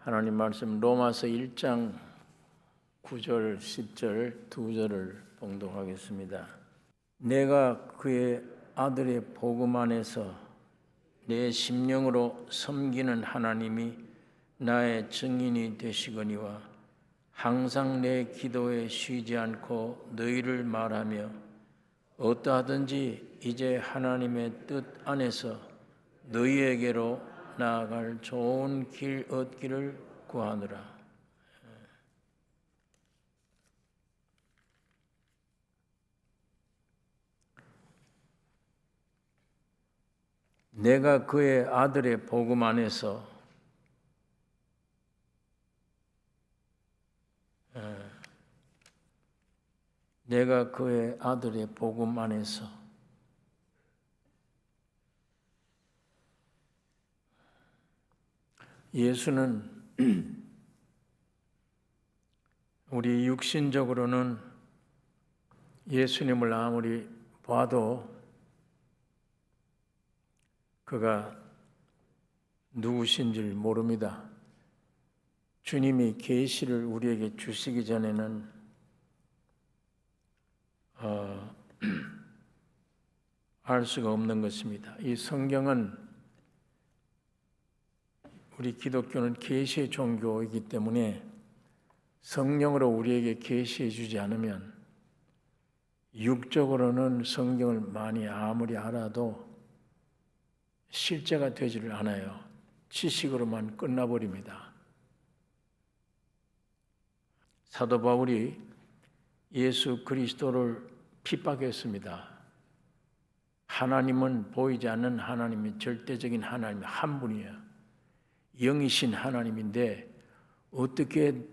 하나님 말씀 로마서 1장 9절, 10절 두 절을 봉독하겠습니다. 내가 그의 아들의 복음 안에서 내 심령으로 섬기는 하나님이 나의 증인이 되시거니와 항상 내 기도에 쉬지 않고 너희를 말하며 어떠하든지 이제 하나님의 뜻 안에서 너희에게로 나아갈 좋은 길 얻기를 구하노라. 내가 그의 아들의 복음 안에서 내가 그의 아들의 복음 안에서 예수는 우리 육신적으로는 예수님을 아무리 봐도 그가 누구신지를 모릅니다. 주님이 계시를 우리에게 주시기 전에는 알 수가 없는 것입니다. 이 성경은 우리 기독교는 계시의 종교이기 때문에 성령으로 우리에게 계시해 주지 않으면 육적으로는 성경을 많이 아무리 알아도 실제가 되지를 않아요. 지식으로만 끝나버립니다. 사도 바울이 예수 그리스도를 핍박했습니다. 하나님은 보이지 않는 하나님이 절대적인 하나님 한 분이에요. 영이신 하나님인데 어떻게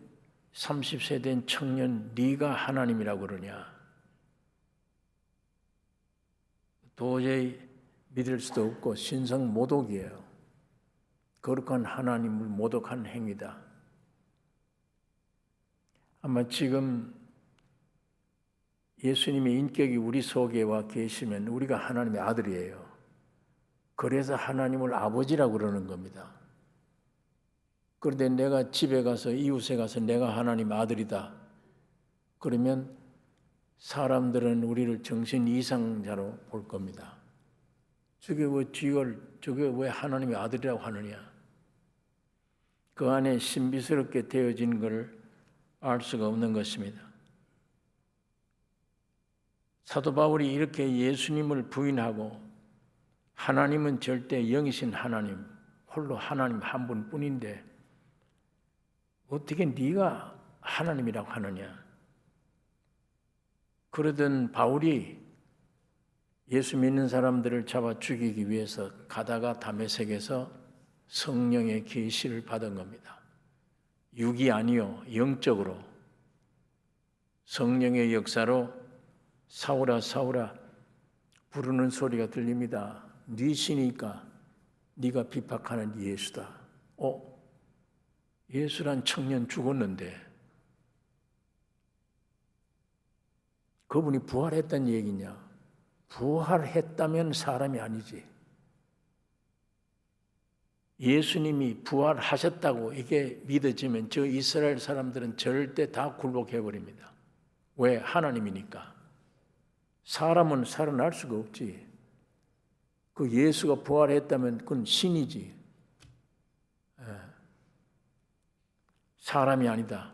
30세 된 청년 네가 하나님이라고 그러냐? 도저히 믿을 수도 없고 신성 모독이에요. 거룩한 하나님을 모독한 행위다. 아마 지금 예수님의 인격이 우리 속에 와 계시면 우리가 하나님의 아들이에요. 그래서 하나님을 아버지라고 그러는 겁니다. 그런데 내가 집에 가서 이웃에 가서 내가 하나님 아들이다. 그러면 사람들은 우리를 정신 이상자로 볼 겁니다. 저게 왜 하나님의 아들이라고 하느냐? 그 안에 신비스럽게 되어진 것을 알 수가 없는 것입니다. 사도 바울이 이렇게 예수님을 부인하고 하나님은 절대 영이신 하나님, 홀로 하나님 한 분뿐인데 어떻게 네가 하나님이라고 하느냐? 그러던 바울이 예수 믿는 사람들을 잡아 죽이기 위해서 가다가 다메섹에서 성령의 계시를 받은 겁니다. 육이 아니요 영적으로 성령의 역사로 사울아 사울아 부르는 소리가 들립니다. 네 신이니까 네가 비박하는 예수다. 예수란 청년 죽었는데 그분이 부활했다는 얘기냐? 부활했다면 사람이 아니지. 예수님이 부활하셨다고 이게 믿어지면 저 이스라엘 사람들은 절대 다 굴복해버립니다. 왜? 하나님이니까. 사람은 살아날 수가 없지. 그 예수가 부활했다면 그건 신이지. 사람이 아니다.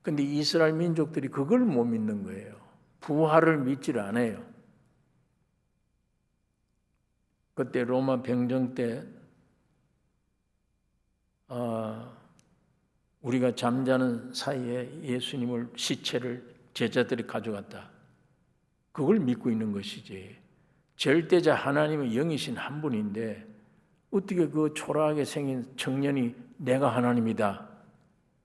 근데 이스라엘 민족들이 그걸 못 믿는 거예요. 부활을 믿지를 않아요. 그때 로마 병정 때 우리가 잠자는 사이에 예수님을 시체를 제자들이 가져갔다. 그걸 믿고 있는 것이지. 절대자 하나님의 영이신 한 분인데 어떻게 그 초라하게 생긴 청년이 내가 하나님이다.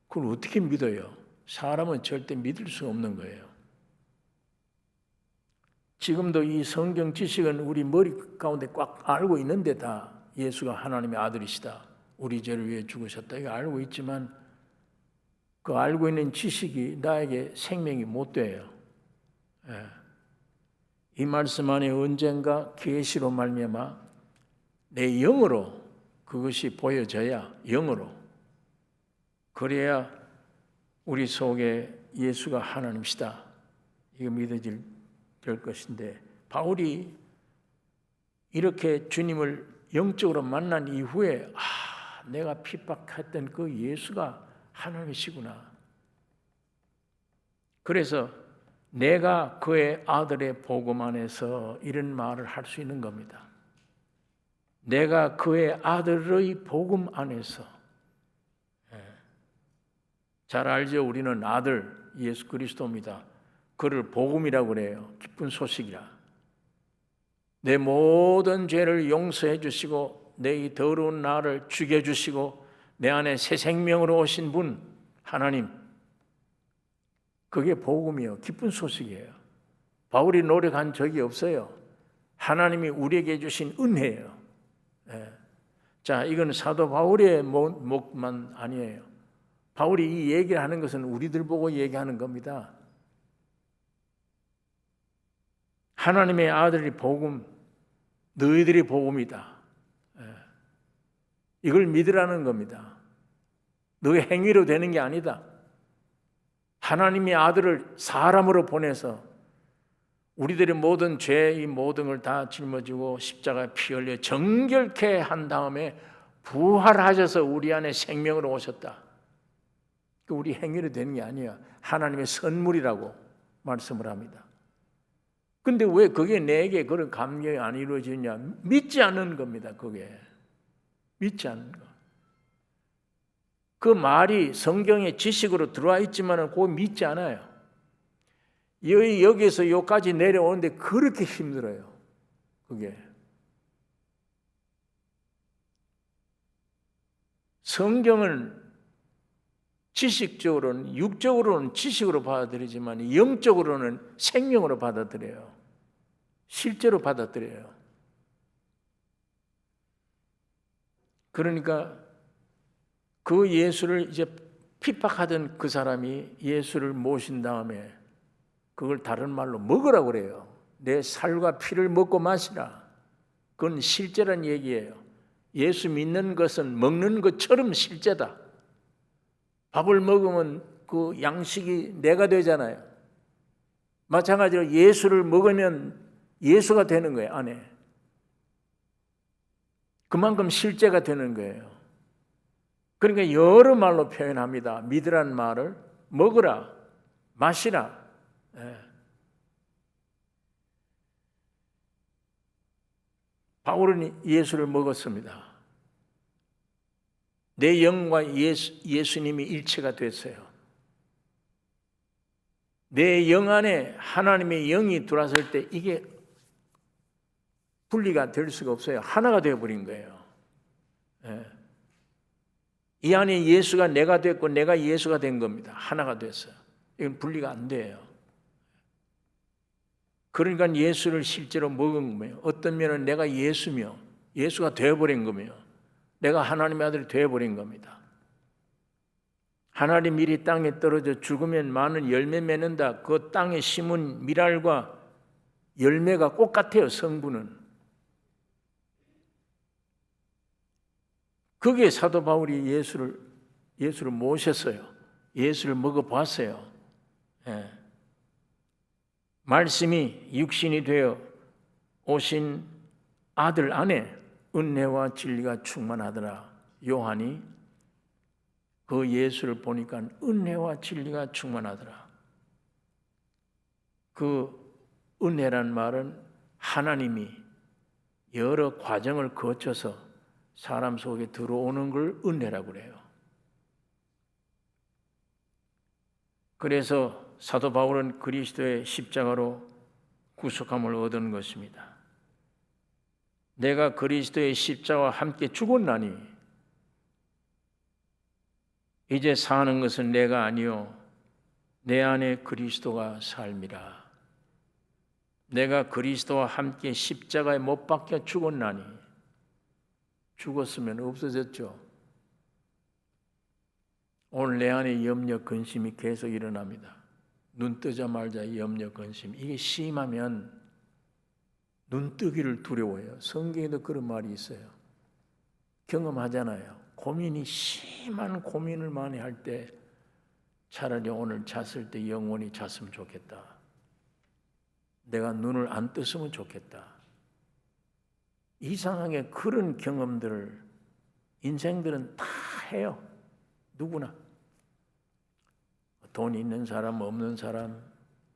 그걸 어떻게 믿어요? 사람은 절대 믿을 수 없는 거예요. 지금도 이 성경 지식은 우리 머리 가운데 꽉 알고 있는데 다 예수가 하나님의 아들이시다. 우리 죄를 위해 죽으셨다. 이거 알고 있지만 그 알고 있는 지식이 나에게 생명이 못 돼요. 이 말씀 안에 언젠가 계시로 말미암아 내 영으로 그것이 보여져야 영으로 그래야 우리 속에 예수가 하나님이시다, 이거 믿어질 될 것인데, 바울이 이렇게 주님을 영적으로 만난 이후에 내가 핍박했던 그 예수가 하나님이시구나. 그래서 내가 그의 아들의 복음 안에서 이런 말을 할 수 있는 겁니다. 내가 그의 아들의 복음 안에서. 잘 알죠? 우리는 아들 예수 그리스도입니다. 그를 복음이라고 그래요. 기쁜 소식이라. 내 모든 죄를 용서해 주시고 내 이 더러운 나를 죽여 주시고 내 안에 새 생명으로 오신 분 하나님, 그게 복음이요, 기쁜 소식이에요. 바울이 노력한 적이 없어요. 하나님이 우리에게 주신 은혜예요. 자, 이건 사도 바울의 목만 아니에요. 바울이 이 얘기를 하는 것은 우리들 보고 얘기하는 겁니다. 하나님의 아들이 복음, 너희들이 복음이다, 이걸 믿으라는 겁니다. 너의 행위로 되는 게 아니다. 하나님의 아들을 사람으로 보내서 우리들의 모든 죄의 모든 걸 다 짊어지고 십자가에 피 흘려 정결케 한 다음에 부활하셔서 우리 안에 생명으로 오셨다. 우리 행위로 되는 게 아니야. 하나님의 선물이라고 말씀을 합니다. 근데 왜 그게 내게 그런 감격이 안 이루어지냐? 믿지 않는 겁니다. 그게 믿지 않는 거. 그 말이 성경의 지식으로 들어와 있지만은 그거 믿지 않아요. 여기에서 여기까지 내려오는데 그렇게 힘들어요. 그게 성경은 지식적으로는, 육적으로는 지식으로 받아들이지만 영적으로는 생명으로 받아들여요. 실제로 받아들여요. 그러니까 그 예수를 이제 핍박하던 그 사람이 예수를 모신 다음에 그걸 다른 말로 먹으라고 그래요. 내 살과 피를 먹고 마시라. 그건 실제란 얘기예요. 예수 믿는 것은 먹는 것처럼 실제다. 밥을 먹으면 그 양식이 내가 되잖아요. 마찬가지로 예수를 먹으면 예수가 되는 거예요, 안에. 그만큼 실제가 되는 거예요. 그러니까 여러 말로 표현합니다. 믿으란 말을 먹으라, 마시라. 바울은 예수를 먹었습니다. 내 영과 예수님이 일체가 됐어요. 내 영 안에 하나님의 영이 들어왔을 때 이게 분리가 될 수가 없어요. 하나가 되어버린 거예요. 이 안에 예수가 내가 됐고 내가 예수가 된 겁니다. 하나가 됐어요. 이건 분리가 안 돼요. 그러니까 예수를 실제로 먹은 거예요. 어떤 면은 내가 예수며 예수가 되어버린 거며 내가 하나님의 아들이 되어버린 겁니다. 하나님 밀이 땅에 떨어져 죽으면 많은 열매 맺는다. 그 땅에 심은 밀알과 열매가 똑같아요. 성분은. 그게 사도 바울이 예수를 모셨어요. 예수를 먹어봤어요. 말씀이 육신이 되어 오신 아들 안에 은혜와 진리가 충만하더라. 요한이 그 예수를 보니까 은혜와 진리가 충만하더라. 그 은혜란 말은 하나님이 여러 과정을 거쳐서 사람 속에 들어오는 걸 은혜라고 그래요. 그래서 사도 바울은 그리스도의 십자가로 구속함을 얻은 것입니다. 내가 그리스도의 십자가와 함께 죽었나니 이제 사는 것은 내가 아니요 내 안에 그리스도가 삶이라. 내가 그리스도와 함께 십자가에 못 박혀 죽었나니. 죽었으면 없어졌죠. 오늘 내 안에 염려 근심이 계속 일어납니다. 눈 뜨자마자 염려 근심, 이게 심하면 눈 뜨기를 두려워해요. 성경에도 그런 말이 있어요. 경험하잖아요. 고민이 심한 고민을 많이 할 때 차라리 오늘 잤을 때 영원히 잤으면 좋겠다. 내가 눈을 안 떴으면 좋겠다. 이상하게 그런 경험들을 인생들은 다 해요. 누구나. 돈 있는 사람, 없는 사람,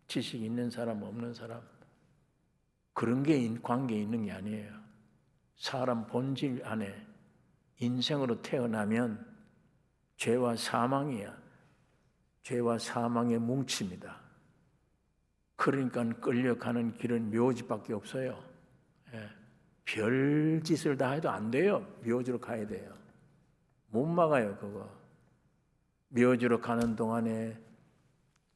지식 있는 사람, 없는 사람. 그런 게 관계에 있는 게 아니에요. 사람 본질 안에 인생으로 태어나면 죄와 사망이야. 죄와 사망의 뭉칩니다. 그러니까 끌려가는 길은 묘지밖에 없어요. 예. 별 짓을 다 해도 안 돼요. 묘지로 가야 돼요. 못 막아요, 그거. 묘지로 가는 동안에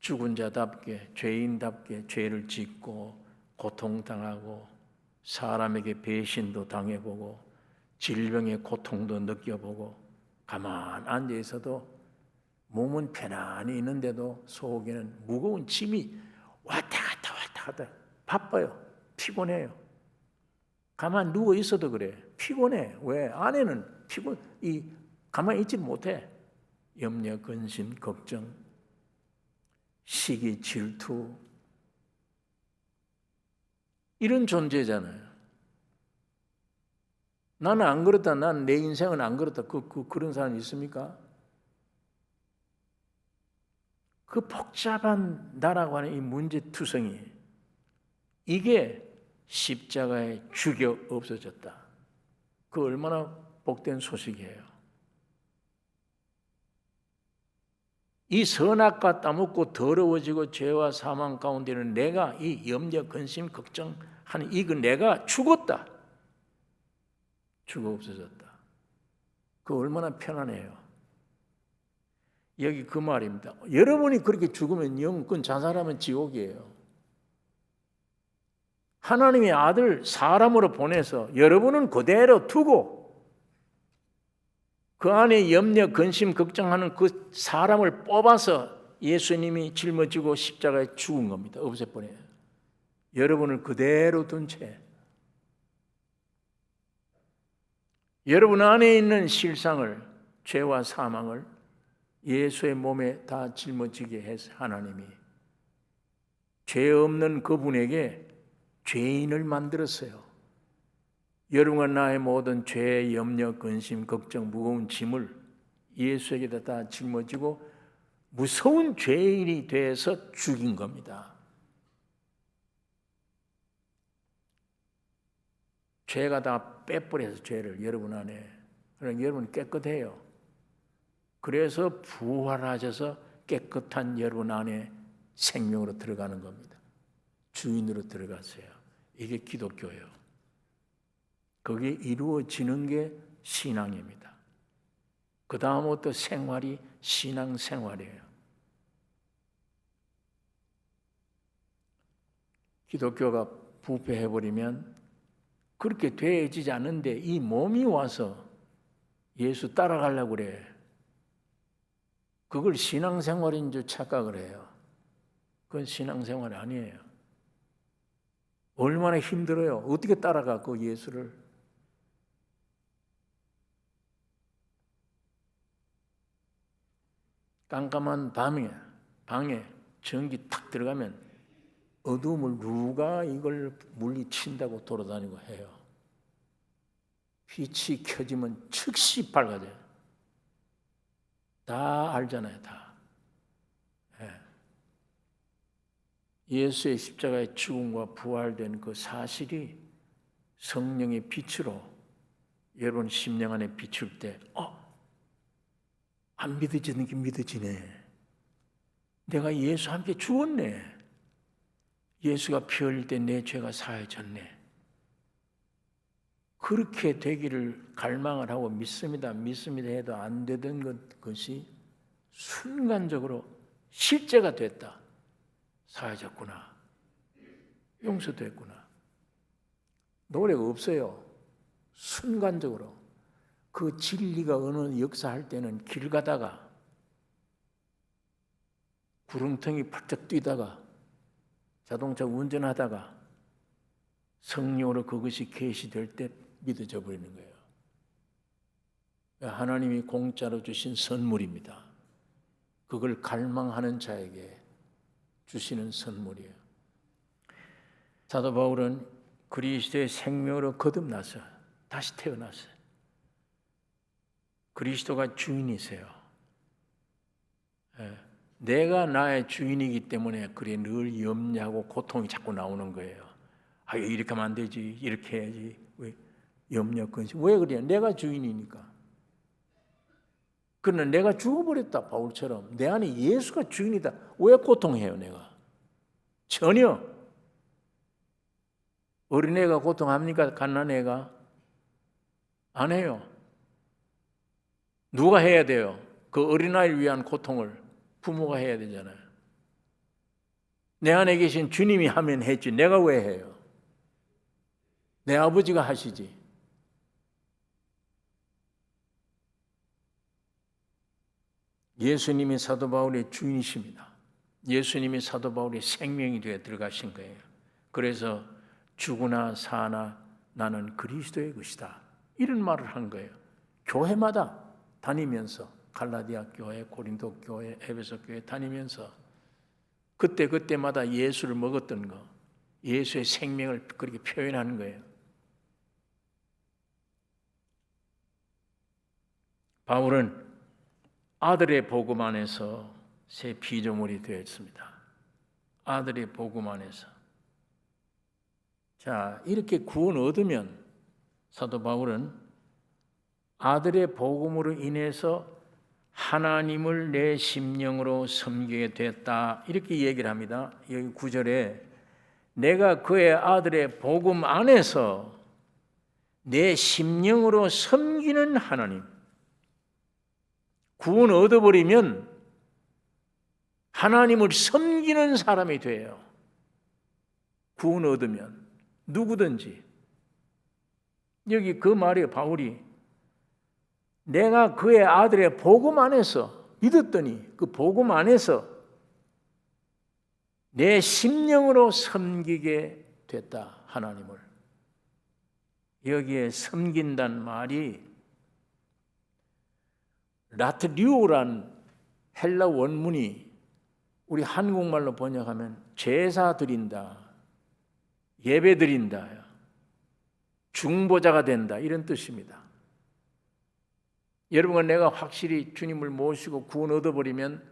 죽은 자답게, 죄인답게 죄를 짓고 고통당하고 사람에게 배신도 당해보고 질병의 고통도 느껴보고 가만 앉아 있어도 몸은 편안히 있는데도 속에는 무거운 짐이 왔다 갔다 바빠요. 피곤해요. 가만 누워 있어도 그래. 피곤해. 왜? 안에는 가만히 있지 못해. 염려, 근심, 걱정, 시기, 질투 이런 존재잖아요. 나는 안 그렇다. 난 내 인생은 안 그렇다. 그런 사람 있습니까? 그 복잡한 나라고 하는 이 문제투성이 이게 십자가에 죽여 없어졌다. 그 얼마나 복된 소식이에요. 이 선악과 따먹고 더러워지고 죄와 사망 가운데는 내가 이 염려, 근심, 걱정하는 이거 내가 죽었다. 죽어 없어졌다. 그 얼마나 편안해요. 여기 그 말입니다. 여러분이 그렇게 죽으면 영권 자살하면 지옥이에요. 하나님의 아들 사람으로 보내서 여러분은 그대로 두고 그 안에 염려, 근심, 걱정하는 그 사람을 뽑아서 예수님이 짊어지고 십자가에 죽은 겁니다. 없애버려요. 여러분을 그대로 둔 채 여러분 안에 있는 실상을, 죄와 사망을 예수의 몸에 다 짊어지게 해서 하나님이 죄 없는 그분에게 죄인을 만들었어요. 여러분과 나의 모든 죄, 염려, 근심, 걱정, 무거운 짐을 예수에게다 다 짊어지고 무서운 죄인이 돼서 죽인 겁니다. 죄가 다 빼버려서 죄를 여러분 안에. 그러니까 여러분 깨끗해요. 그래서 부활하셔서 깨끗한 여러분 안에 생명으로 들어가는 겁니다. 주인으로 들어가세요. 이게 기독교예요. 그게 이루어지는 게 신앙입니다. 그 다음부터 생활이 신앙생활이에요. 기독교가 부패해버리면 그렇게 되어지지 않는데 이 몸이 와서 예수 따라가려고 그래. 그걸 신앙생활인 줄 착각을 해요. 그건 신앙생활이 아니에요. 얼마나 힘들어요. 어떻게 따라가 그 예수를. 깜깜한 방에 전기 탁 들어가면 어두움을 누가 이걸 물리친다고 돌아다니고 해요. 빛이 켜지면 즉시 밝아져요. 다 알잖아요, 다. 예수의 십자가의 죽음과 부활된 그 사실이 성령의 빛으로 여러분 심령 안에 비출 때, 안 믿어지는 게 믿어지네. 내가 예수 함께 죽었네. 예수가 피 흘릴 때 내 죄가 사해졌네. 그렇게 되기를 갈망을 하고 믿습니다 해도 안 되던 것이 순간적으로 실제가 됐다. 사해졌구나. 용서됐구나. 노래가 없어요. 순간적으로. 그 진리가 어느 역사할 때는 길 가다가 구렁텅이 펄쩍 뛰다가 자동차 운전하다가 성령으로 그것이 계시될 때 믿어져 버리는 거예요. 하나님이 공짜로 주신 선물입니다. 그걸 갈망하는 자에게 주시는 선물이에요. 사도 바울은 그리스도의 생명으로 거듭나서 다시 태어났어요. 그리스도가 주인이세요. 내가 나의 주인이기 때문에 그래 늘 염려하고 고통이 자꾸 나오는 거예요. 이렇게 하면 안 되지, 이렇게 해야지. 왜 염려 근심? 왜 그래요? 내가 주인이니까. 그러나 내가 죽어버렸다, 바울처럼. 내 안에 예수가 주인이다. 왜 고통해요, 내가? 전혀. 어린애가 고통합니까? 갓난애가? 안 해요. 누가 해야 돼요? 그 어린아이를 위한 고통을 부모가 해야 되잖아요. 내 안에 계신 주님이 하면 했지 내가 왜 해요? 내 아버지가 하시지. 예수님이 사도 바울의 주인이십니다. 예수님이 사도 바울의 생명이 되어 들어가신 거예요. 그래서 죽으나 사나 나는 그리스도의 것이다. 이런 말을 한 거예요. 교회마다 다니면서 갈라디아 교회, 고린도 교회, 에베소 교회 다니면서 그때마다 예수를 먹었던 거, 예수의 생명을 그렇게 표현하는 거예요. 바울은 아들의 복음 안에서 새 피조물이 되었습니다. 아들의 복음 안에서. 자, 이렇게 구원 얻으면 사도 바울은 아들의 복음으로 인해서 하나님을 내 심령으로 섬기게 됐다. 이렇게 얘기를 합니다. 여기 9절에 내가 그의 아들의 복음 안에서 내 심령으로 섬기는 하나님. 구원 얻어버리면 하나님을 섬기는 사람이 돼요. 구원 얻으면 누구든지. 여기 그 말이에요. 바울이 내가 그의 아들의 복음 안에서 믿었더니 그 복음 안에서 내 심령으로 섬기게 됐다. 하나님을. 여기에 섬긴다는 말이 라트리오란 헬라 원문이 우리 한국말로 번역하면 제사 드린다, 예배 드린다, 중보자가 된다 이런 뜻입니다. 여러분과 내가 확실히 주님을 모시고 구원 얻어버리면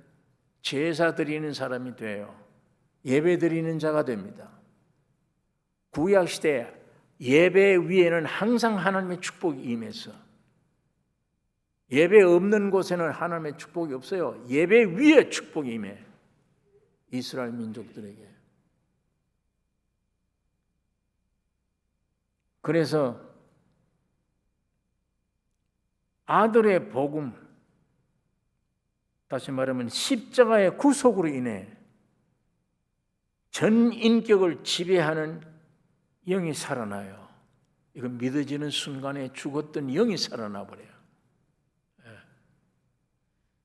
제사 드리는 사람이 돼요. 예배 드리는 자가 됩니다. 구약시대 예배 위에는 항상 하나님의 축복이 임했어. 예배 없는 곳에는 하나님의 축복이 없어요. 예배 위에 축복이 임해. 이스라엘 민족들에게. 그래서 아들의 복음, 다시 말하면 십자가의 구속으로 인해 전 인격을 지배하는 영이 살아나요. 이건 믿어지는 순간에 죽었던 영이 살아나 버려요.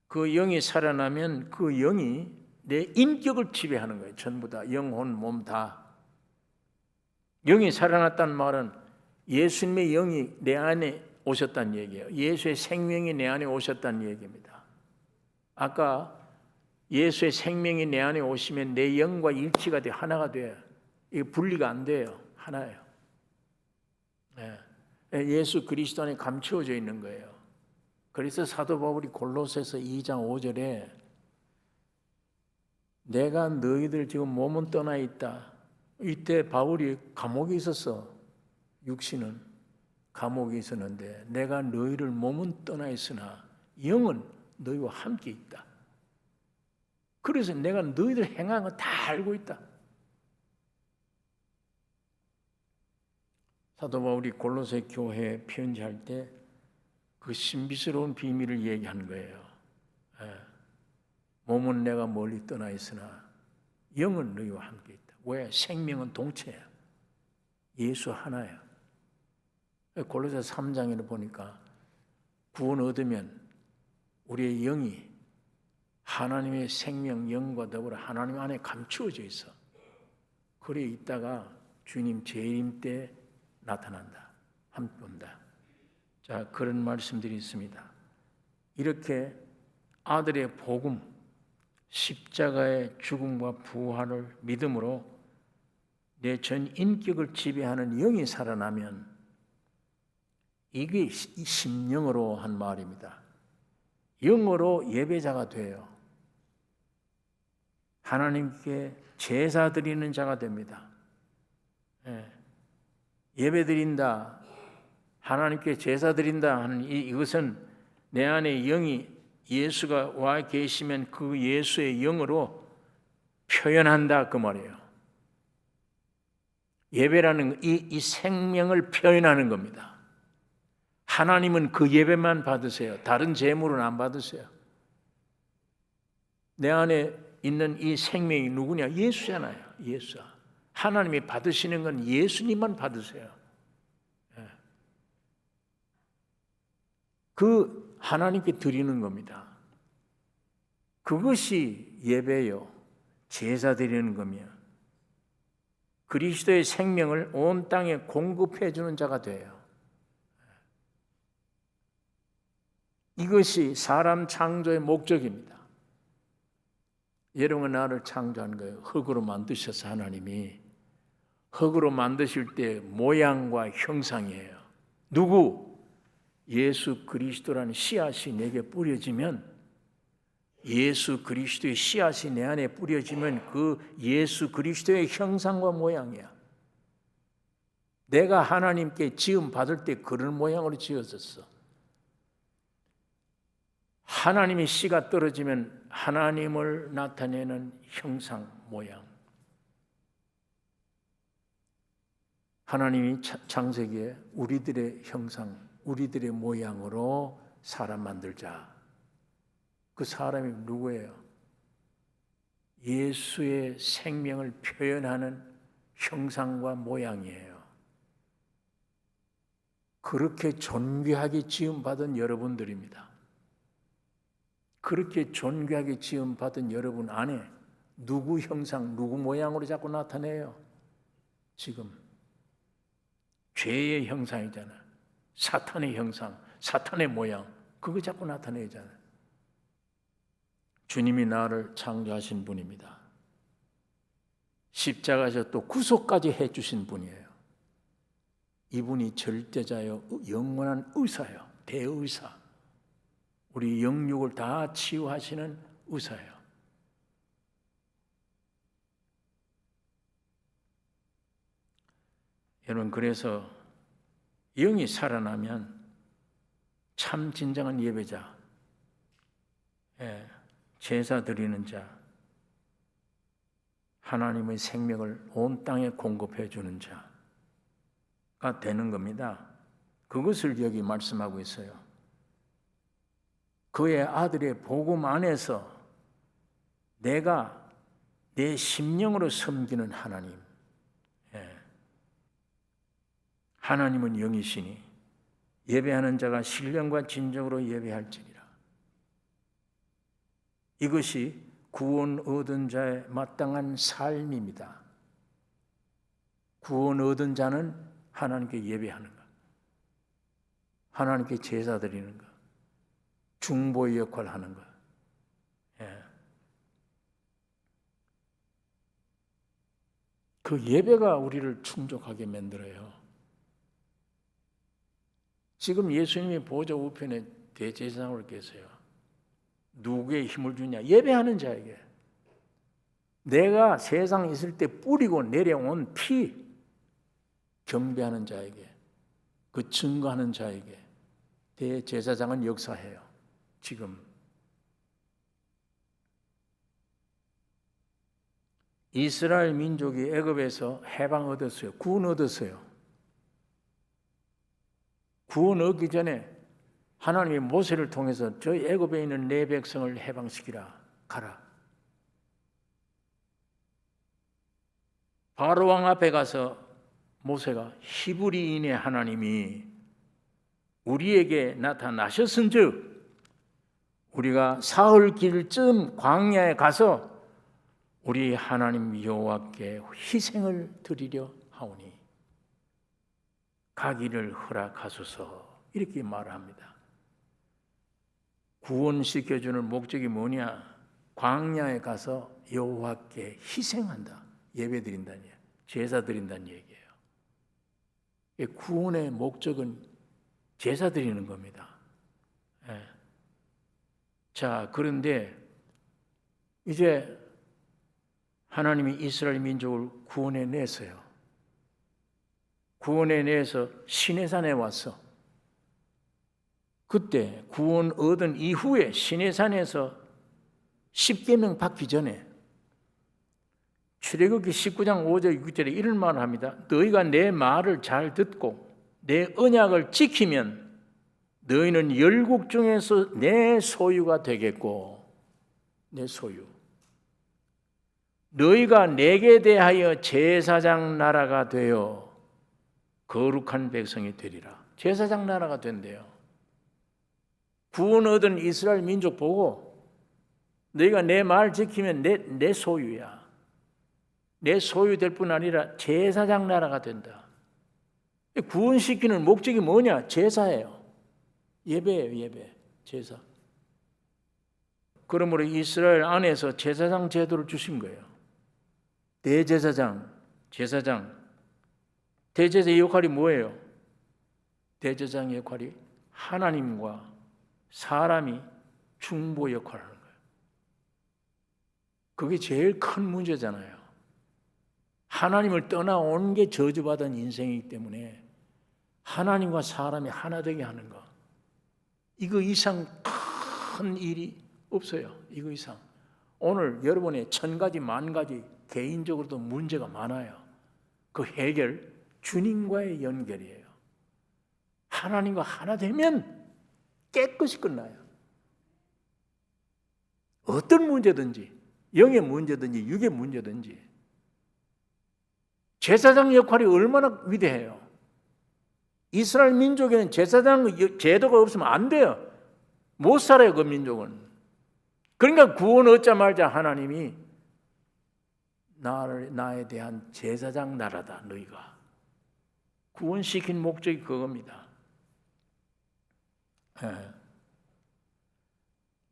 그 영이 살아나면 그 영이 내 인격을 지배하는 거예요. 전부 다 영혼, 몸 다. 영이 살아났다는 말은 예수님의 영이 내 안에 오셨다는 얘기예요. 예수의 생명이 내 안에 오셨다는 얘기입니다. 아까 예수의 생명이 내 안에 오시면 내 영과 일치가 돼 하나가 돼요. 이게 분리가 안 돼요. 하나예요. 예수 그리스도 안에 감추어져 있는 거예요. 그래서 사도 바울이 골로새서 2장 5절에 내가 너희들 지금 몸은 떠나 있다. 이때 바울이 감옥에 있었어. 육신은 감옥에 있었는데 내가 너희를 몸은 떠나 있으나 영은 너희와 함께 있다. 그래서 내가 너희들 행한 거 다 알고 있다. 사도 바울이 골로새 교회에 편지할 때 그 신비스러운 비밀을 얘기하는 거예요. 몸은 내가 멀리 떠나 있으나 영은 너희와 함께 있다. 왜? 생명은 동체야. 예수 하나야. 골로새 3장에는 보니까 구원 얻으면 우리의 영이 하나님의 생명 영과 더불어 하나님 안에 감추어져 있어. 그래 있다가 주님 재림 때 나타난다. 함께 온다. 자, 그런 말씀들이 있습니다. 이렇게 아들의 복음, 십자가의 죽음과 부활을 믿음으로 내 전 인격을 지배하는 영이 살아나면 이게 심령으로 한 말입니다. 영으로 예배자가 돼요. 하나님께 제사 드리는 자가 됩니다. 예배 드린다, 하나님께 제사 드린다 하는 이것은 내 안에 영이 예수가 와 계시면 그 예수의 영으로 표현한다 그 말이에요. 예배라는 이 생명을 표현하는 겁니다. 하나님은 그 예배만 받으세요. 다른 제물은 안 받으세요. 내 안에 있는 이 생명이 누구냐? 예수잖아요. 예수. 하나님이 받으시는 건 예수님만 받으세요. 그 하나님께 드리는 겁니다. 그것이 예배요. 제사 드리는 거며 그리스도의 생명을 온 땅에 공급해 주는 자가 돼요. 이것이 사람 창조의 목적입니다. 여러분 나를 창조한 거예요. 흙으로 만드셔서 하나님이 흙으로 만드실 때 모양과 형상이에요. 누구? 예수 그리스도라는 씨앗이 내게 뿌려지면 예수 그리스도의 씨앗이 내 안에 뿌려지면 그 예수 그리스도의 형상과 모양이야. 내가 하나님께 지음 받을 때 그런 모양으로 지어졌어. 하나님의 씨가 떨어지면 하나님을 나타내는 형상, 모양. 하나님이 창세기에 우리들의 형상, 우리들의 모양으로 사람 만들자. 그 사람이 누구예요? 예수의 생명을 표현하는 형상과 모양이에요. 그렇게 존귀하게 지음받은 여러분들입니다. 그렇게 존귀하게 지음받은 여러분 안에 누구 형상, 누구 모양으로 자꾸 나타내요? 지금 죄의 형상이잖아요. 사탄의 형상, 사탄의 모양, 그거 자꾸 나타내잖아요. 주님이 나를 창조하신 분입니다. 십자가에서 또 구속까지 해주신 분이에요. 이분이 절대자요, 영원한 의사예요. 대의사. 우리 영육을 다 치유하시는 의사예요. 여러분, 그래서 영이 살아나면 참 진정한 예배자, 제사 드리는 자, 하나님의 생명을 온 땅에 공급해 주는 자가 되는 겁니다. 그것을 여기 말씀하고 있어요. 그의 아들의 복음 안에서 내가 내 심령으로 섬기는 하나님, 하나님은 영이시니 예배하는 자가 신령과 진정으로 예배할지니라. 이것이 구원 얻은 자의 마땅한 삶입니다. 구원 얻은 자는 하나님께 예배하는 것, 하나님께 제사 드리는 것, 중보의 역할을 하는 것. 그 예배가 우리를 충족하게 만들어요. 지금 예수님이 보좌 우편에 대제사장으로 계세요. 누구의 힘을 주냐? 예배하는 자에게. 내가 세상에 있을 때 뿌리고 내려온 피, 경배하는 자에게, 그 증거하는 자에게 대제사장은 역사해요. 지금 이스라엘 민족이 애굽에서 해방 얻었어요. 구원 얻었어요. 구원 얻기 전에 하나님이 모세를 통해서 저 애굽에 있는 내 백성을 해방시키라. 가라. 바로 왕 앞에 가서 모세가 히브리인의 하나님이 우리에게 나타나셨은즉 우리가 사흘 길쯤 광야에 가서 우리 하나님 여호와께 희생을 드리려 하오니 가기를 허락하소서. 이렇게 말합니다. 구원시켜주는 목적이 뭐냐? 광야에 가서 여호와께 희생한다. 예배드린다는 얘기예요. 제사 드린다는 얘기예요. 구원의 목적은 제사 드리는 겁니다. 예. 자, 그런데 이제 하나님이 이스라엘 민족을 구원해 냈어요. 구원해 내서 시내산에 왔어. 그때 구원 얻은 이후에 시내산에서 십계명 받기 전에 출애굽기 19장 5절 6절에 이런 말을 합니다. 너희가 내 말을 잘 듣고 내 언약을 지키면 너희는 열국 중에서 내 소유가 되겠고, 내 소유. 너희가 내게 대하여 제사장 나라가 되어 거룩한 백성이 되리라. 제사장 나라가 된대요. 구원 얻은 이스라엘 민족 보고 너희가 내 말 지키면 내 소유야. 내 소유될 뿐 아니라 제사장 나라가 된다. 구원시키는 목적이 뭐냐? 제사예요. 예배예요, 예배. 제사. 그러므로 이스라엘 안에서 제사장 제도를 주신 거예요. 대제사장, 제사장. 대제사장의 역할이 뭐예요? 대제사장의 역할이 하나님과 사람이 중보 역할을 하는 거예요. 그게 제일 큰 문제잖아요. 하나님을 떠나온 게 저주받은 인생이기 때문에 하나님과 사람이 하나 되게 하는 거. 이거 이상 큰 일이 없어요. 이거 이상. 오늘 여러분의 1000가지, 10,000가지 개인적으로도 문제가 많아요. 그 해결, 주님과의 연결이에요. 하나님과 하나 되면 깨끗이 끝나요. 어떤 문제든지, 영의 문제든지, 육의 문제든지. 제사장 역할이 얼마나 위대해요. 이스라엘 민족에는 제사장 제도가 없으면 안 돼요. 못 살아요, 그 민족은. 그러니까 구원 얻자마자 하나님이 나에 대한 제사장 나라다, 너희가. 구원시킨 목적이 그겁니다.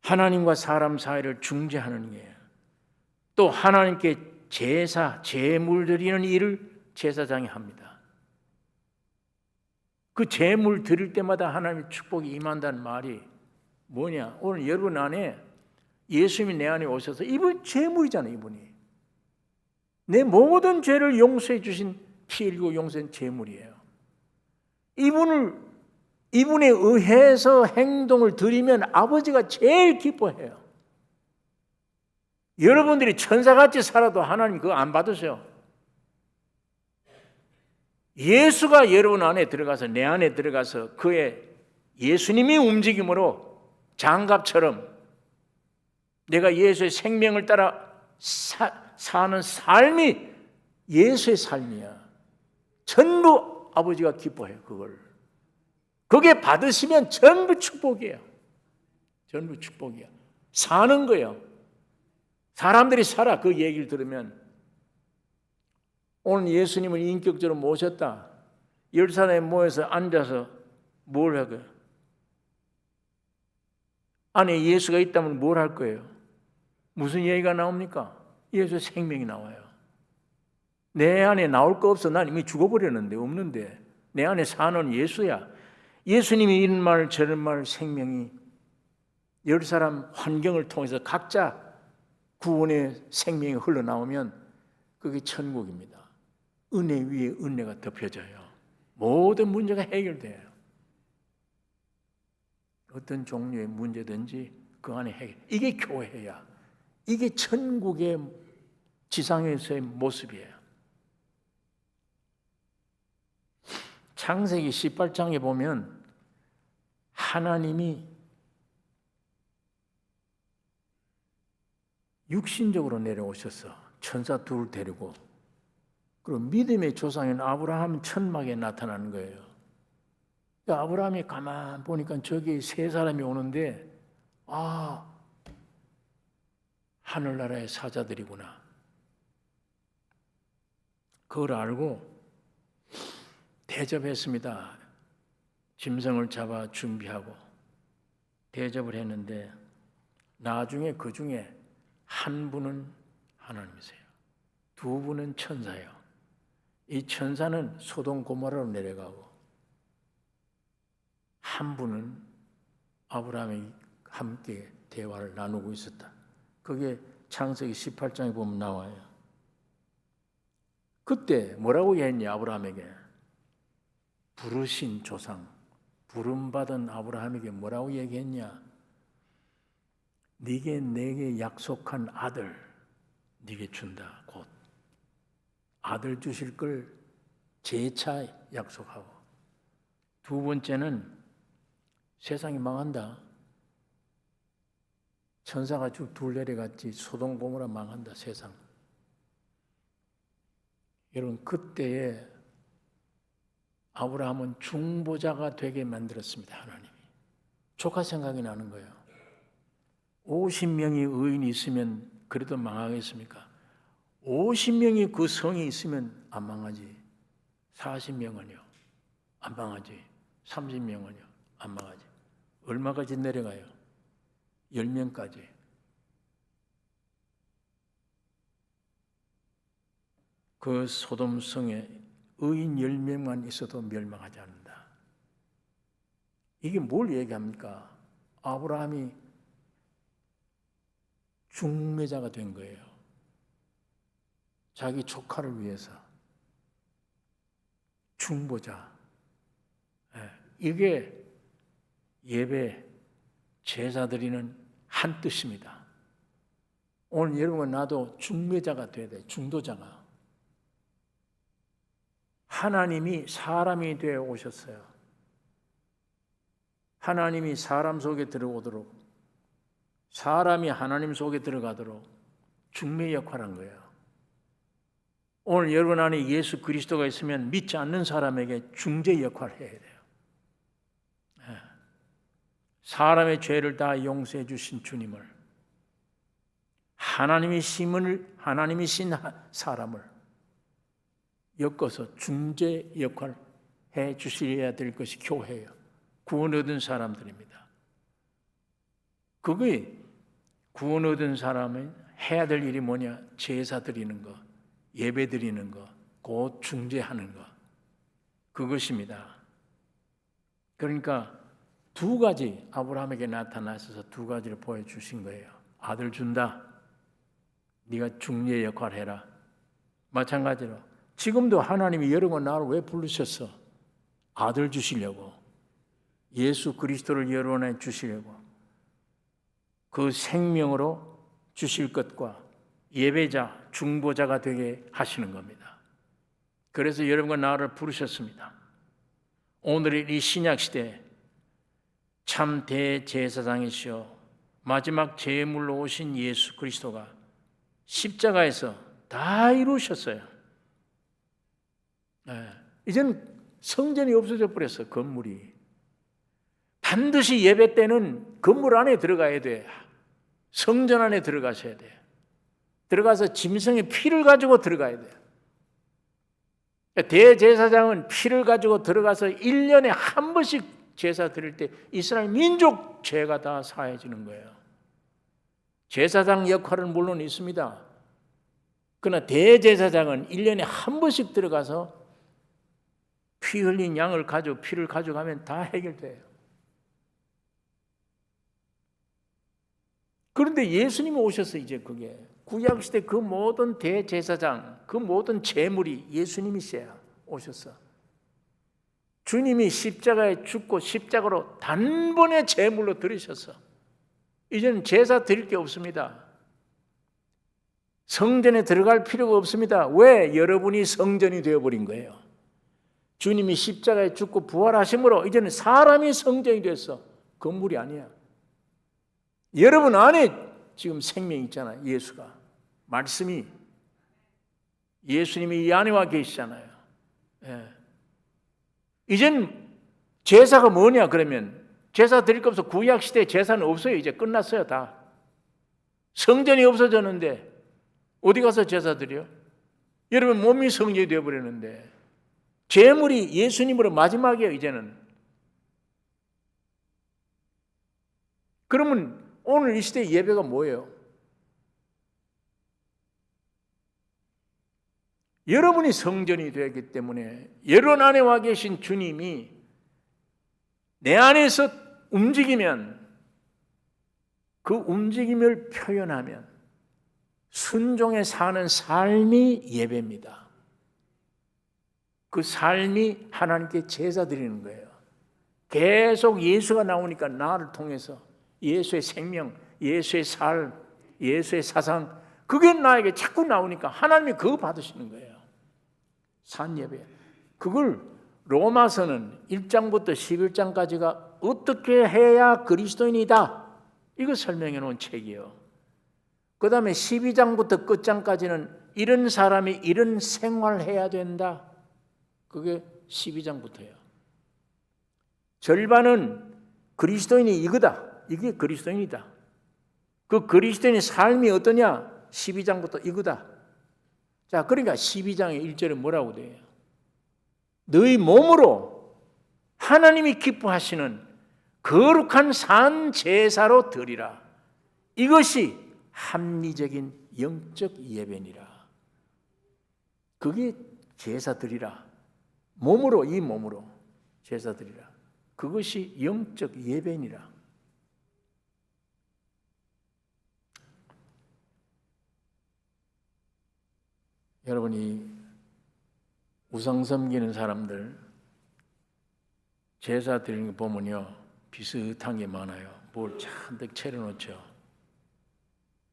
하나님과 사람 사이를 중재하는 게, 또 하나님께 제사, 제물 드리는 일을 제사장이 합니다. 그 제물 드릴 때마다 하나님의 축복이 임한다는 말이 뭐냐? 오늘 여러분 안에 예수님이 내 안에 오셔서 이분 제물이잖아요. 이분이 내 모든 죄를 용서해 주신, 피 흘리고 용서한 제물이에요. 이분에 의해서 행동을 드리면 아버지가 제일 기뻐해요. 여러분들이 천사같이 살아도 하나님 그거 안 받으세요. 예수가 여러분 안에 들어가서, 내 안에 들어가서 그의 예수님이 움직임으로 장갑처럼 내가 예수의 생명을 따라 사는 삶이 예수의 삶이야. 전부 아버지가 기뻐해요. 그게 받으시면 전부 축복이에요. 전부 축복이야. 사는 거예요. 사람들이 살아. 그 얘기를 들으면. 오늘 예수님을 인격적으로 모셨다. 10사람이 모여서 앉아서 뭘 하고요? 안에 예수가 있다면 뭘 할 거예요? 무슨 얘기가 나옵니까? 예수의 생명이 나와요. 내 안에 나올 거 없어. 난 이미 죽어버렸는데, 없는데. 내 안에 사는 예수야. 예수님이 이런 말 저런 말 생명이 10사람 환경을 통해서 각자 구원의 생명이 흘러나오면 그게 천국입니다. 은혜 위에 은혜가 덮여져요. 모든 문제가 해결돼요. 어떤 종류의 문제든지 그 안에 해결. 이게 교회야. 이게 천국의 지상에서의 모습이에요. 창세기 18장에 보면 하나님이 육신적으로 내려오셔서 천사 둘 데리고, 그리고 믿음의 조상인 아브라함 천막에 나타나는 거예요. 아브라함이 가만 보니까 저기 세 사람이 오는데, 하늘나라의 사자들이구나. 그걸 알고 대접했습니다. 짐승을 잡아 준비하고 대접을 했는데 나중에 그 중에 한 분은 하나님이세요. 두 분은 천사예요. 이 천사는 소돔 고모라로 내려가고 한 분은 아브라함이 함께 대화를 나누고 있었다. 그게 창세기 18장에 보면 나와요. 그때 뭐라고 했냐? 아브라함에게 부르신 조상, 부름받은 아브라함에게 뭐라고 얘기했냐? 내게 약속한 아들 네게 준다. 곧 아들 주실 걸 재차 약속하고, 두 번째는 세상이 망한다. 천사가 둘 내려갔지 소돔 고모라 망한다 세상. 여러분 그때에 아브라함은 중보자가 되게 만들었습니다. 하나님이. 조카 생각이 나는 거예요. 50명이 의인이 있으면 그래도 망하겠습니까? 50명이 그 성이 있으면 안 망하지. 40명은요 안 망하지. 30명은요 안 망하지. 얼마까지 내려가요? 10명까지. 그 소돔 성에 의인 10명만 있어도 멸망하지 않는다. 이게 뭘 얘기합니까? 아브라함이 중매자가 된 거예요. 자기 조카를 위해서. 중보자. 이게 예배, 제사 드리는 한 뜻입니다. 오늘 여러분 나도 중매자가 돼야 돼. 중도자가. 하나님이 사람이 되어 오셨어요. 하나님이 사람 속에 들어오도록, 사람이 하나님 속에 들어가도록 중매 역할을 한 거예요. 오늘 여러분 안에 예수 그리스도가 있으면 믿지 않는 사람에게 중재 역할을 해야 돼요. 사람의 죄를 다 용서해 주신 주님을, 하나님이 신 사람을 엮어서 중재 역할을 해 주셔야 될 것이 교회예요. 구원 얻은 사람들입니다. 그게 구원 얻은 사람은 해야 될 일이 뭐냐? 제사 드리는 거, 예배 드리는 거, 곧 중재하는 거. 그것입니다. 그러니까 두 가지 아브라함에게 나타나셔서 두 가지를 보여주신 거예요. 아들 준다. 네가 중재 역할을 해라. 마찬가지로 지금도 하나님이 여러분 나를 왜 부르셨어? 아들 주시려고. 예수 그리스도를 여러분에 주시려고. 그 생명으로 주실 것과 예배자, 중보자가 되게 하시는 겁니다. 그래서 여러분과 나를 부르셨습니다. 오늘 이 신약시대에 참 대제사장이시여 마지막 제물로 오신 예수 그리스도가 십자가에서 다 이루셨어요. 이제는 성전이 없어져 버렸어. 건물이. 반드시 예배 때는 건물 안에 들어가야 돼. 성전 안에 들어가셔야 돼. 들어가서 짐승의 피를 가지고 들어가야 돼. 대제사장은 피를 가지고 들어가서 1년에 한 번씩 제사 드릴 때 이스라엘 민족 죄가 다 사해지는 거예요. 제사장 역할은 물론 있습니다. 그러나 대제사장은 1년에 한 번씩 들어가서 피 흘린 양을 피를 가져가면 다 해결돼요. 그런데 예수님이 오셔서 이제 그게 구약시대 그 모든 대제사장, 그 모든 제물이 예수님이셔야 오셨어. 주님이 십자가에 죽고 십자가로 단번에 제물로 드리셨어. 이제는 제사 드릴 게 없습니다. 성전에 들어갈 필요가 없습니다. 왜? 여러분이 성전이 되어버린 거예요. 주님이 십자가에 죽고 부활하심으로 이제는 사람이 성전이 됐어. 건물이 아니야. 여러분 안에 지금 생명이 있잖아요. 예수가. 말씀이. 예수님이 이 안에 와 계시잖아요. 이젠 제사가 뭐냐 그러면 제사 드릴 거 없어. 구약시대 제사는 없어요. 이제 끝났어요. 다. 성전이 없어졌는데 어디 가서 제사 드려? 여러분 몸이 성전이 되어버렸는데 제물이 예수님으로 마지막이에요. 이제는 그러면 오늘 이 시대 예배가 뭐예요? 여러분이 성전이 되었기 때문에 여러분 안에 와 계신 주님이 내 안에서 움직이면 그 움직임을 표현하면 순종에 사는 삶이 예배입니다. 그 삶이 하나님께 제사 드리는 거예요. 계속 예수가 나오니까 나를 통해서 예수의 생명, 예수의 삶, 예수의 사상, 그게 나에게 자꾸 나오니까 하나님이 그거 받으시는 거예요. 산예배. 그걸 로마서는 1장부터 11장까지가 어떻게 해야 그리스도인이다, 이거 설명해 놓은 책이에요. 그 다음에 12장부터 끝장까지는 이런 사람이 이런 생활해야 된다, 그게 12장부터예요. 절반은 그리스도인이 이거다, 이게 그리스도인이다. 그 그리스도인의 삶이 어떠냐, 12장부터 이거다. 자, 그러니까 12장의 1절에 뭐라고 돼요? 너희 몸으로 하나님이 기뻐하시는 거룩한 산 제사로 드리라. 이것이 합리적인 영적 예배니라. 그게 제사 드리라. 몸으로, 이 몸으로 제사 드리라. 그것이 영적 예배니라. 여러분이 우상 섬기는 사람들 제사 드리는 거 보면요, 비슷한 게 많아요. 뭘 잔뜩 차려놓죠.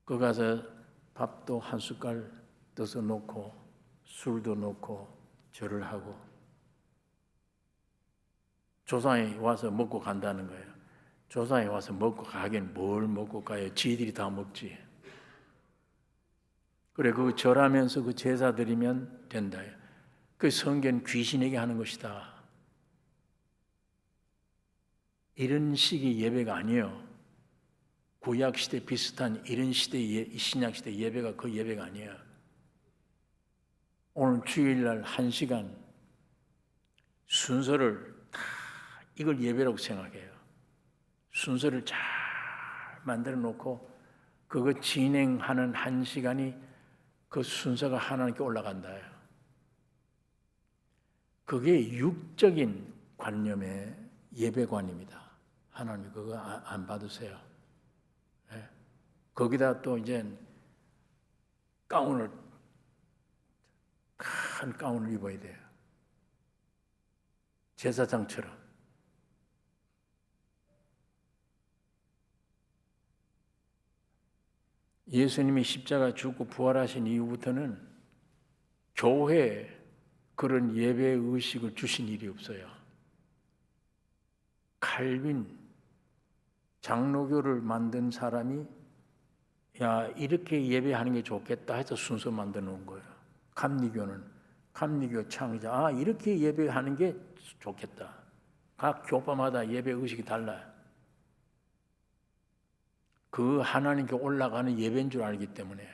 거 가서 밥도 한 숟갈 떠서 놓고 술도 놓고 절을 하고 조상이 와서 먹고 간다는 거예요. 조상이 와서 먹고 가긴 뭘 먹고 가요? 지들이 다 먹지. 그래, 그 절하면서 그 제사 드리면 된다. 그 성경 귀신에게 하는 것이다. 이런 식의 예배가 아니에요. 구약 시대 비슷한 이런 시대의 신약 시대 예배가 그 예배가 아니에요. 오늘 주일날 1시간 순서를 다 이걸 예배라고 생각해요. 순서를 잘 만들어 놓고 그거 진행하는 1시간이 그 순서가 하나님께 올라간다. 그게 육적인 관념의 예배관입니다. 하나님 그거 안 받으세요. 네. 거기다 또 이제 가운을, 큰 가운을 입어야 돼요. 제사장처럼. 예수님이 십자가 죽고 부활하신 이후부터는 교회에 그런 예배 의식을 주신 일이 없어요. 칼빈 장로교를 만든 사람이 야, 이렇게 예배하는 게 좋겠다 해서 순서 만들어 놓은 거예요. 감리교 창의자, 이렇게 예배하는 게 좋겠다. 각 교파마다 예배 의식이 달라요. 그 하나님께 올라가는 예배인 줄 알기 때문에.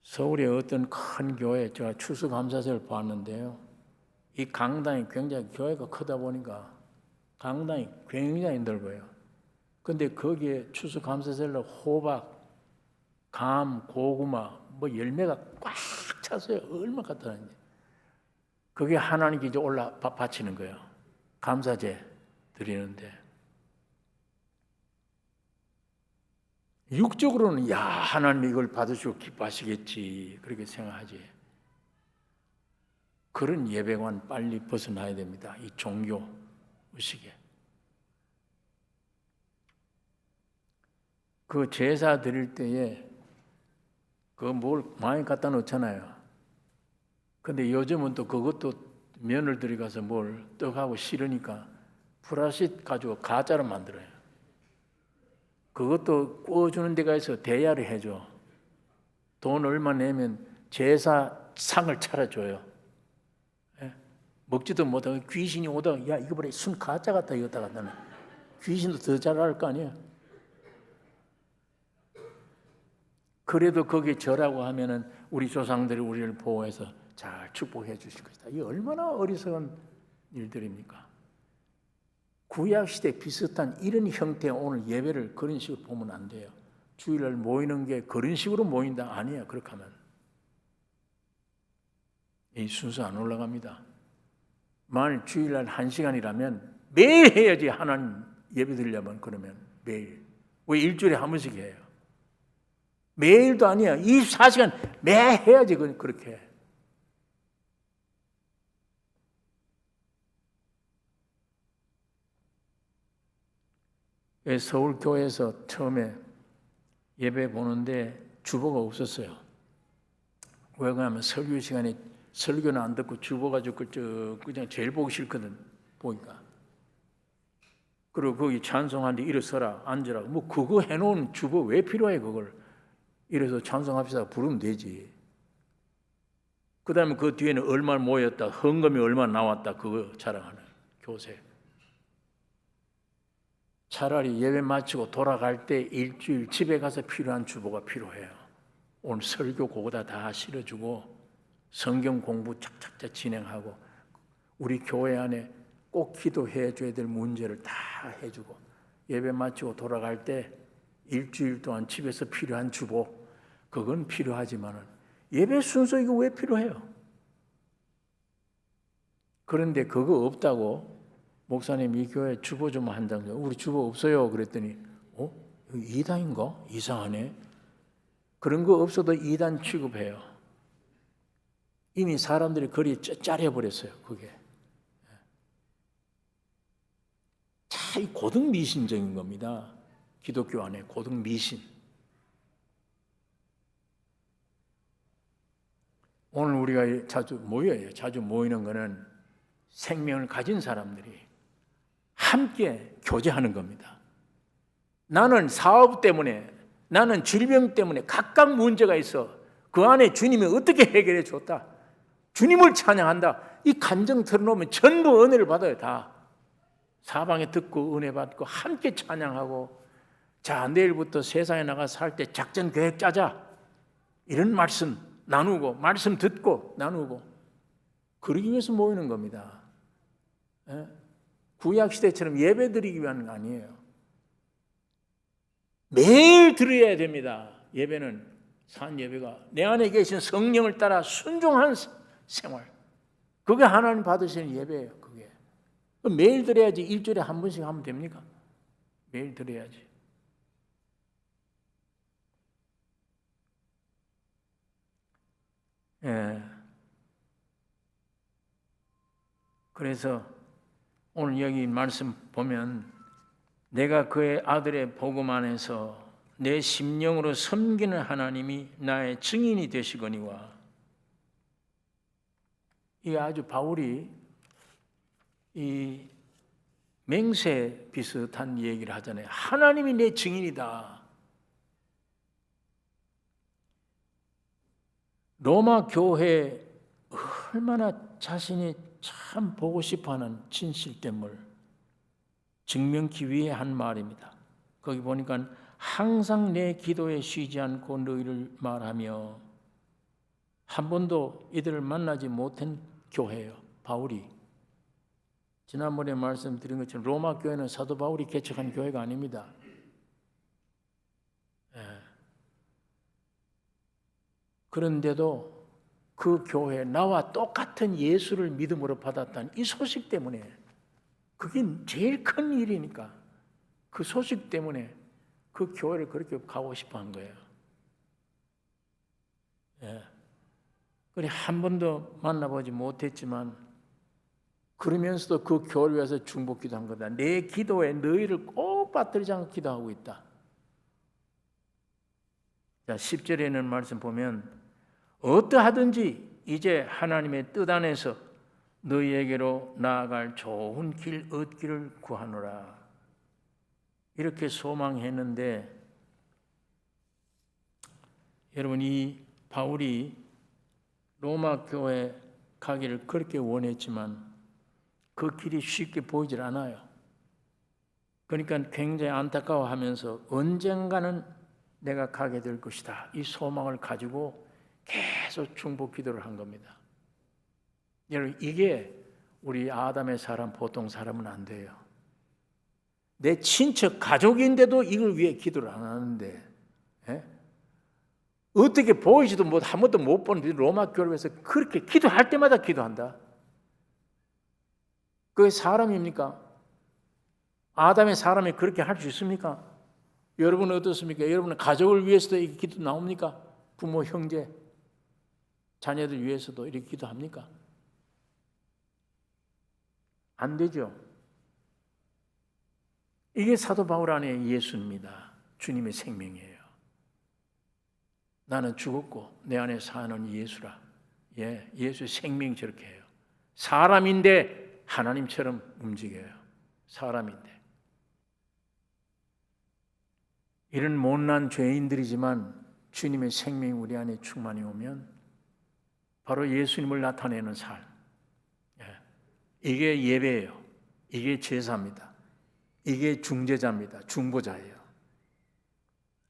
서울의 어떤 큰 교회, 제가 추수감사절을 봤는데요, 이 강당이 굉장히, 교회가 크다 보니까 강당이 굉장히 넓어요. 근데 거기에 추수감사절로 호박, 감, 고구마, 뭐 열매가 꽉 찼어요. 얼마나 갖다 놨는지. 그게 하나님께 이제 바치는 거예요. 감사제 드리는데. 육적으로는 야, 하나님 이걸 받으시고 기뻐하시겠지, 그렇게 생각하지. 그런 예배관 빨리 벗어나야 됩니다. 이 종교 의식에. 그 제사 드릴 때에 그 뭘 많이 갖다 놓잖아요. 근데 요즘은 또 그것도 면을 들여가서 뭘 떡하고 싫으니까 프라시트 가지고 가짜로 만들어요. 그것도 구워주는 데가 있어 대야를 해줘. 돈 얼마 내면 제사상을 차려줘요. 예? 먹지도 못하고 귀신이 오다가 야, 이거 봐라, 순 가짜 같다 이거다 갖다는. 귀신도 더 잘 알 거 아니에요. 그래도 거기에 절하고 하면은 우리 조상들이 우리를 보호해서 잘 축복해 주실 것이다. 이게 얼마나 어리석은 일들입니까? 구약시대 비슷한 이런 형태의 오늘 예배를 그런 식으로 보면 안 돼요. 주일날 모이는 게 그런 식으로 모인다? 아니에요. 그렇게 하면 이 순서 안 올라갑니다. 만일 주일날 1시간이라면 매일 해야지. 하나님 예배 드리려면 그러면 매일. 왜 일주일에 한 번씩 해요? 매일도 아니야. 24시간 매 해야지. 그렇게. 서울교회에서 처음에 예배 보는데 주보가 없었어요. 왜 그러냐면 설교 시간에 설교는 안 듣고 주보 가지고 그냥 제일 보기 싫거든. 보니까. 그리고 거기 찬송하는데 일어서라 앉으라. 뭐 그거 해놓은 주보 왜 필요해 그걸. 이래서 찬송합시다 부르면 되지. 그 다음에 그 뒤에는 얼마 모였다, 헌금이 얼마 나왔다 그거 자랑하는 교세. 차라리 예배 마치고 돌아갈 때 일주일 집에 가서 필요한 주보가 필요해요. 오늘 설교 그거다 다 실어주고 성경 공부 착착착 진행하고 우리 교회 안에 꼭 기도해 줘야 될 문제를 다 해주고 예배 마치고 돌아갈 때 일주일 동안 집에서 필요한 주보 그건 필요하지만은 예배 순서 이거 왜 필요해요? 그런데 그거 없다고 목사님 이 교회 주보 좀 한다고요. 우리 주보 없어요. 그랬더니 이단인가? 이상하네. 그런 거 없어도 이단 취급해요. 이미 사람들이 거리에 짜려버렸어요. 그게. 참 고등 미신적인 겁니다. 기독교 안에 고등 미신. 오늘 우리가 자주 모여요. 자주 모이는 거는 생명을 가진 사람들이 함께 교제하는 겁니다. 나는 사업 때문에, 나는 질병 때문에 각각 문제가 있어. 그 안에 주님이 어떻게 해결해 줬다. 주님을 찬양한다. 이 감정 털어놓으면 전부 은혜를 받아요. 다. 사방에 듣고 은혜 받고 함께 찬양하고 자 내일부터 세상에 나가 살 때 작전 계획 짜자. 이런 말씀 나누고 말씀 듣고 나누고 그러기 위해서 모이는 겁니다. 구약시대처럼 예배 드리기 위한 거 아니에요. 매일 드려야 됩니다. 예배는 산 예배가 내 안에 계신 성령을 따라 순종한 생활. 그게 하나님 받으시는 예배예요. 그게 매일 드려야지. 일주일에 한 번씩 하면 됩니까? 매일 드려야지. 그래서 오늘 여기 말씀 보면 내가 그의 아들의 복음 안에서 내 심령으로 섬기는 하나님이 나의 증인이 되시거니와. 이 아주 바울이 이 맹세 비슷한 얘기를 하잖아요. 하나님이 내 증인이다. 로마 교회 얼마나 자신이 참 보고 싶어하는 진실됨을 증명하기 위해 한 말입니다. 거기 보니까 항상 내 기도에 쉬지 않고 너희를 말하며 한 번도 이들을 만나지 못한 교회예요. 바울이. 지난번에 말씀드린 것처럼 로마 교회는 사도 바울이 개척한 교회가 아닙니다. 그런데도 그 교회 나와 똑같은 예수를 믿음으로 받았다는 이 소식 때문에 그게 제일 큰 일이니까 그 소식 때문에 그 교회를 그렇게 가고 싶어 한 거예요. 그래 한 번도 만나보지 못했지만 그러면서도 그 교회를 위해서 중보기도 한 거다. 내 기도에 너희를 꼭 빠뜨리지 않고 기도하고 있다. 자, 10절에는 말씀 보면 어떠하든지 이제 하나님의 뜻 안에서 너희에게로 나아갈 좋은 길 얻기를 구하노라. 이렇게 소망했는데 여러분 이 바울이 로마 교회 가기를 그렇게 원했지만 그 길이 쉽게 보이질 않아요. 그러니까 굉장히 안타까워하면서 언젠가는 내가 가게 될 것이다. 이 소망을 가지고 계속 중보 기도를 한 겁니다. 여러분 이게 우리 아담의 사람 보통 사람은 안 돼요. 내 친척 가족인데도 이걸 위해 기도를 안 하는데, 예? 어떻게 보이지도 못 한 번도 못 본 로마 교회에서 그렇게 기도할 때마다 기도한다. 그게 사람입니까? 아담의 사람이 그렇게 할 수 있습니까? 여러분은 어떻습니까? 여러분은 가족을 위해서도 이 기도 나옵니까? 부모, 형제, 자녀들 위해서도 이렇게 기도합니까? 안 되죠. 이게 사도 바울 안에 예수입니다. 주님의 생명이에요. 나는 죽었고 내 안에 사는 예수라. 예, 예수의 생명이 저렇게 해요. 사람인데 하나님처럼 움직여요. 사람인데. 이런 못난 죄인들이지만 주님의 생명이 우리 안에 충만히 오면 바로 예수님을 나타내는 삶. 예, 이게 예배예요. 이게 제사입니다. 이게 중재자입니다. 중보자예요.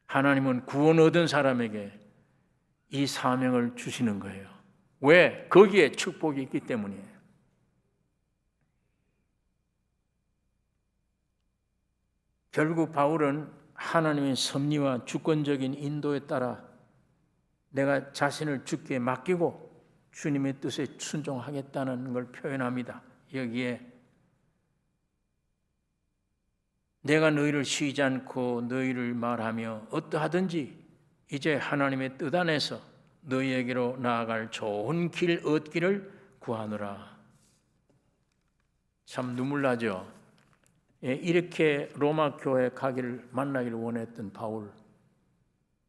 하나님은 구원 얻은 사람에게 이 사명을 주시는 거예요. 왜? 거기에 축복이 있기 때문이에요. 결국 바울은 하나님의 섭리와 주권적인 인도에 따라 내가 자신을 주께 맡기고 주님의 뜻에 순종하겠다는 걸 표현합니다. 여기에 내가 너희를 쉬지 않고 너희를 말하며 어떠하든지 이제 하나님의 뜻 안에서 너희에게로 나아갈 좋은 길 얻기를 구하노라. 참 눈물 나죠. 이렇게 로마 교회 가기를 만나기를 원했던 바울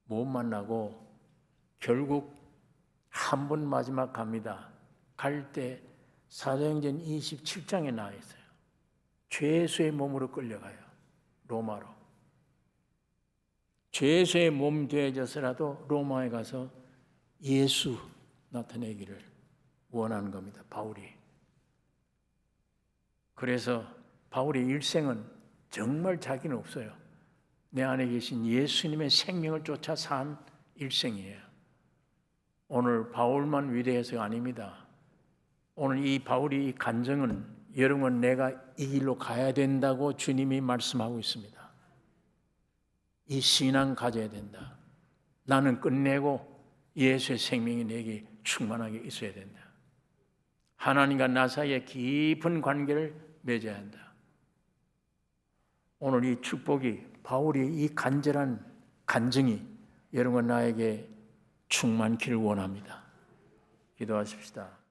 못 만나고 결국 한 번 마지막 갑니다. 갈 때 사도행전 27장에 나와 있어요. 죄수의 몸으로 끌려가요. 로마로. 죄수의 몸 되어져서라도 로마에 가서 예수 나타내기를 원하는 겁니다. 바울이. 그래서 바울의 일생은 정말 자기는 없어요. 내 안에 계신 예수님의 생명을 쫓아 산 일생이에요. 오늘 바울만 위대해서가 아닙니다. 오늘 이 바울이 이 간증은 여러분 내가 이 길로 가야 된다고 주님이 말씀하고 있습니다. 이 신앙 가져야 된다. 나는 끝내고 예수의 생명이 내게 충만하게 있어야 된다. 하나님과 나 사이에 깊은 관계를 맺어야 한다. 오늘 이 축복이 바울이 이 간절한 간증이 여러분 나에게 충만키를 원합니다. 기도하십시다.